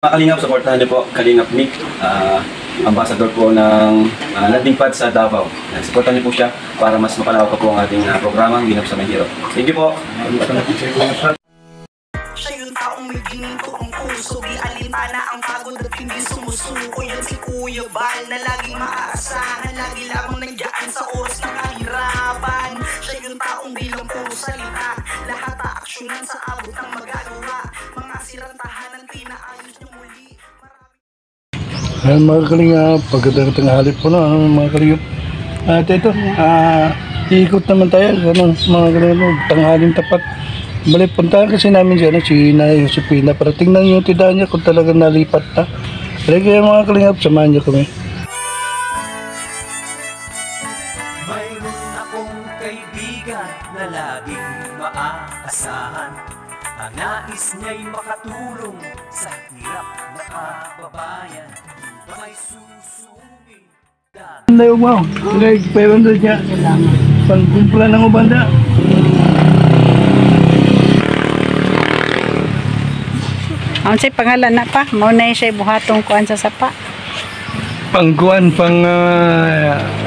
Mga Kalingap, supportahan niyo po Kalingap Nick, ambassador po ng landing pad sa Davao. Supportahan niyo po siya para mas mapalawak po ang ating programang Ginap sa Mahiro. Thank you po. Siya yung taong may ginto ang puso, gialintana ang pagod at hindi sumusuko. Yan si Kuya Bal na laging maaasahan, lagi lamang nandiyan sa oras ng kahirapan. Siya yung taong bilang puro salita, lahat aaksyonan sa abot ng magagawa. Mga sirang tahanan, pinaayos niyo muli. Ayan mga Kalingap, pagkatang tanghali po na mga Kalingap. At ito, iikot naman tayo, mga Kalingap, tanghaling tapat. Balik, puntahan kasi namin siya, si Inay Josepina, para tingnan yung tindahan niya kung talagang nalipat na. Kaya mga Kalingap, samahan niyo kami. Mayroon akong kaibigan na laging maaasahan. Ang nais niya'y makatulong sa hirap na kababayan. May susungin. Anday mo, like 500 niya, pangkumpla ng ubanda. Ang say pangalan na pa, mauna siya buhatong kuan sa sapa. Pangkuan,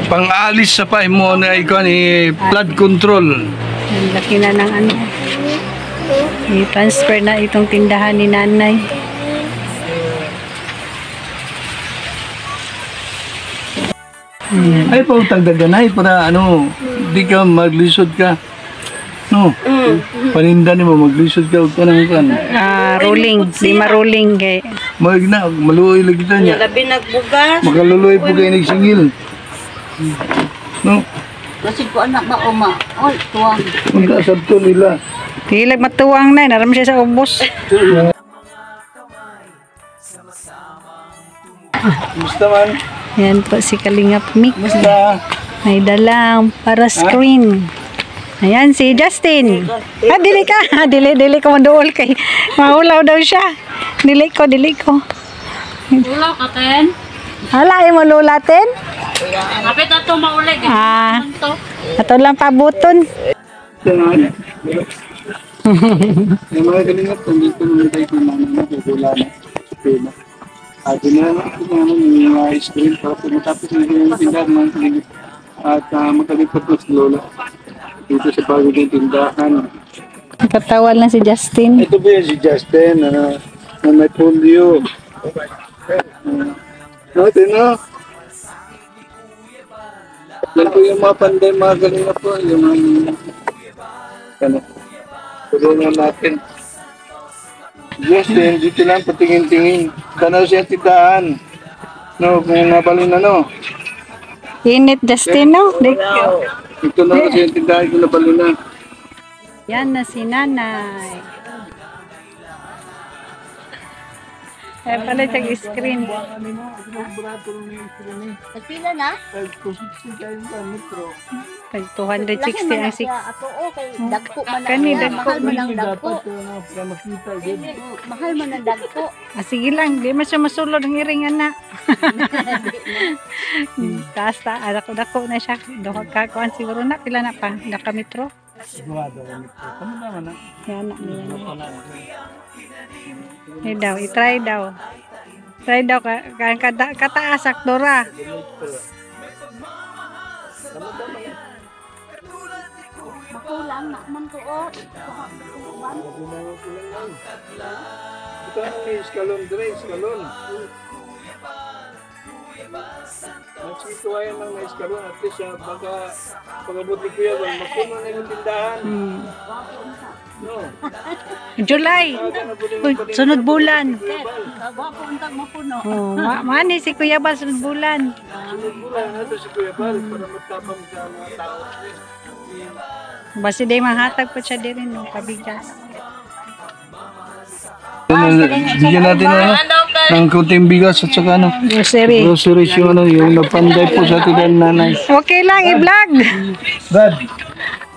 pang-alis sa pa mo na ikaw ni flood control. Ang laki na ng ano. I-transfer na itong tindahan ni nanay. Ay pa tagdagan ay para di ka maglisod ka. No. Paninda ni mo maglisod ka ug kanang kan. Rolling, lima rolling kay. Magna maluoy lagi ta niya. Labi nagbugas. Makaluloy po kay nagsingil. No. Kasi ko anak ba oma. Oy, tuwang. Magkasabto nila. Tilag matuwang na, naram siya sa ubos. Musta man? Yan po si Kalingap Mick. Musta? May dalang para screen. Ayan si Justin. Dili ka. Dili ko manduol kay maulaw daw siya. Dili ko. Ulaw ka ten. Hala, ay mo lulatin? Kapit ato maulig. Ato lang pabuton. Yung mga Kalingap, nandito naman tayo kung naman na. At dinalaman yung mga screen para pumatapos na yung tindahan mga Kalingap. At magkalipat po si Lola. Dito sa bagong yung tindahan. Katawan lang si Justin. Ito ba yan si Justin na may polio. Natin na. Yan po yung mga panday mga Kalingap po. Yung mga tulungan natin. Justin, dito lang patingin-tingin. Tanaw siya tindahan. No, kung nabalin na no. Init Justin, no? Ito na kasi yung tindahan kung nabalin na. Yan na si nanay. Ay pala sa screen. Pila na? Tag 260 ang 6. Ato kay dagko man. Kani dagko man ang dagko. Mahal man ang dagko. Sige lang, di man siya masulod ang iringan na. Kasta, dako na siya. Kakuan siguro na, pila na pa. Nakametro. Yan na, yan daw, i-try daw. Try daw, kataas akdora. Makulang na man ko o. Ito ang eskalon, eskalon. Nagsituwayan lang na eskalon at least baka pagabot ni Kuya Bal, mapuno na yung tindahan. No. July. Uy, sunod bulan. Wapo untag mapuno. Oh, mani si Kuya Bal sunod bulan. Sunod bulan na ito si Kuya Bal para matapang sa mga tao. Basi day mahatag po siya din, no, pabigas. Bigyan natin ng kunting bigas at saka Grocery. groceries yung napanday po sa tindahan nanay. Okay lang, i-vlog. Brad,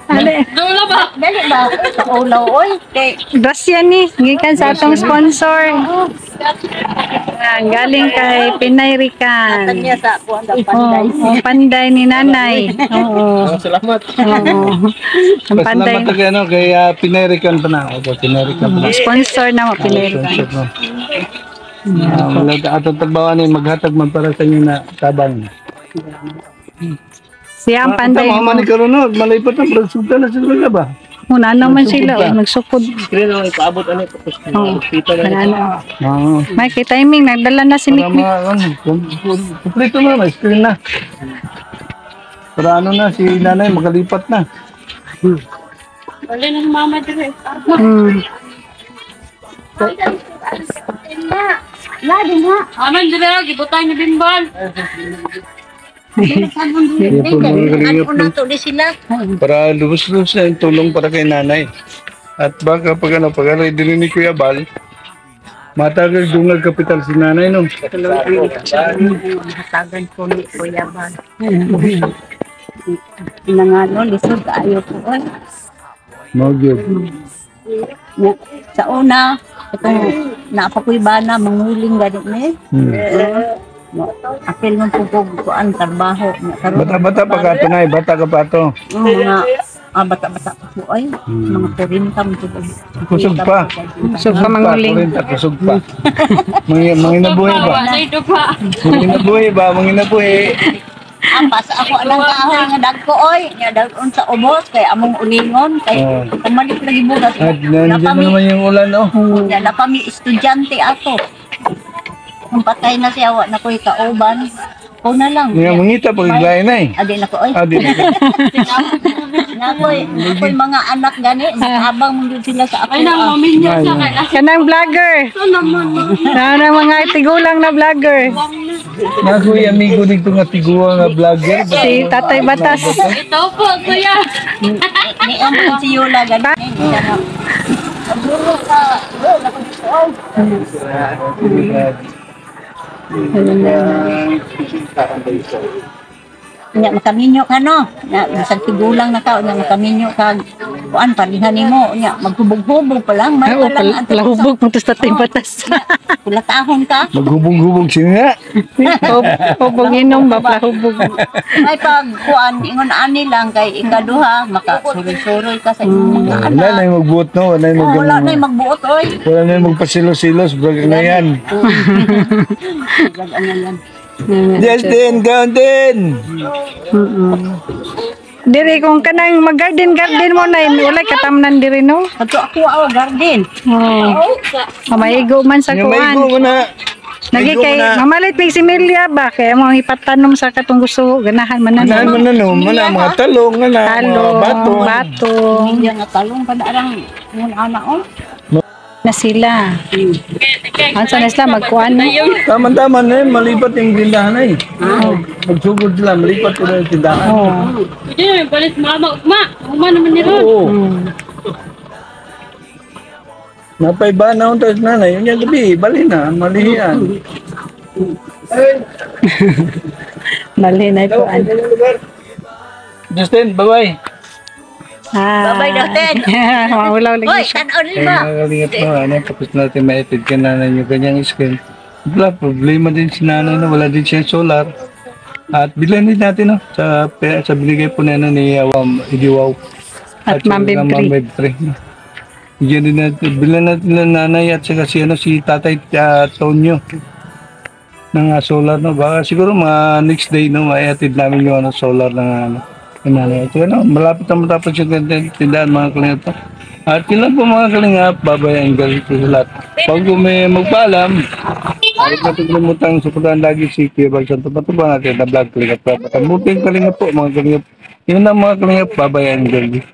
Dula ba? Dali ba? Sa ulaw oy. Kay Grasya ni, gikan sa atong sponsor. Galing kay Pinay Rican. tanya sa kuan da panday. Panday ni nanay. Oo. salamat. Oo. Ang panday. Salamat kay Pinay Rican pa na. Pinay Rican pa na. Sponsor na mo Pinay Rican. Wala atong tagbawan ni maghatag man para sa inyo na tabang. Siya ang panday Tama mo. man ni karon no, malipot na resulta na sila ba? Una naman Nagsukod sila, ka. nagsukod. Ano. Oo. May kay timing, nagdala na si Para Mikmik. kumpleto na, may screen na. Para ano na, si nanay makalipat na. Wala ng mama dire. Hmm. Lagi nga. Aman dire, gibutang ni Bimbal. Hindi po mga kalingap Ano to di sila? para lubos-lubos na yung tulong para kay nanay. At baka pag din ni Kuya Bal, matagal dungag kapital si nanay no. Hatagan ko ni Kuya Bal. Nangano, lisod ayaw ko. Oy. Magyod. Sa una, itong napakoy bana, manguling ganit ni. Apil ng pupuguan, trabaho. Bata-bata pa ka ito na, bata ka pa ito. Mga bata-bata pa po ay, mga 40 Kusog pa. So, pamanguling. Kusog pa. Manginabuhi ba? Manginabuhi. Ampas ako anang kahoy nga dagko oy, nya dagon sa ubos kay among ulingon kay pamalit lagi bugas. At nandiyan na naman yung ulan oh. Ya na kami estudyante ato. Kung patay na siya, wa na ko'y kauban. Ko na lang. Yung mangita pag iglayan na eh. Adi na ko oy. Adi na Nakoy mga anak gani, habang mundod sila sa ako. Ay Kanang vlogger. Kanang mga tigulang na vlogger. Nakoy amigo dito nga tiguwa nga vlogger. Si Tatay Batas. Ito po, kuya. Ni ang si Yola gani. Aguro ka. Nya makaminyo ka no. Nya bisag tigulang na ka, nya makaminyo ka. Kuan parihan nimo, nya maghubog-hubog pa lang, may pa lang ang Palahubog mo to sa Tatay Batas. kulatahon ka. Maghubog-hubog siya nga. Hubog inom ba, palahubog. Ay pag kuan ingon ani lang kay ikaduha makasuroy-suroy ka sa imong mga Wala na anak. yung magbuot no. Wala yung Wala na yung magbuot oy. Wala na yung magpasilos-silos. Vlog na yan. Justin, Justin! Diri kung kanang mag-garden mo na, wala katamnan diri no. Ato ako aw garden. Maigo man sa Yung kuan. maigo mo na. Nagi kay mamalit mig similya ba kay mo ipatanom sa katong gusto ganahan man Manahan mo na. na no. Mana mga talong na mga Talong, batong. batong Hindi nga talong padarang ngun ana oh. na sila. Ansa na sila magkuan no? Tama-tama na yun. Malipat yung tindahan na eh. Magsugod sila. Malipat ko na yung tindahan. Hindi balis mama ugma. Ugma naman ni ron. Oo. Napay ba na akong tayo nanay? Yun yung gabi. Bali na. Malihian. Mali na kuan. Justin, bye-bye. Babay natin. Maulaw Hoy, lagi siya. tan-on Kaya ba? nakalingat mo, ano, tapos natin ma-edit ka nanay yung kanyang screen. Wala, problema din si nanay na wala din siya solar. At bilhin din natin no, sa binigay po na ni Idiwaw. At Ma'am Beb Ma'am Beb 3. Bigyan din natin, bilhin natin ng nanay at saka si Tatay Tonyo ng solar no. Baka siguro mga next day no, ma-edit namin yung solar ng nanay. So, malapit na matapos yung tindahan mga kalingap. At yun lang po mga kalingap, babayain galit ko sa lahat. Pag may magpaalam, ay natutulumutang suportahan lagi si Kuya Bal Santo Patubang natin na vlog kalingap. Patamutin kalingap po mga kalingap. Yun lang mga kalingap, babayain galit.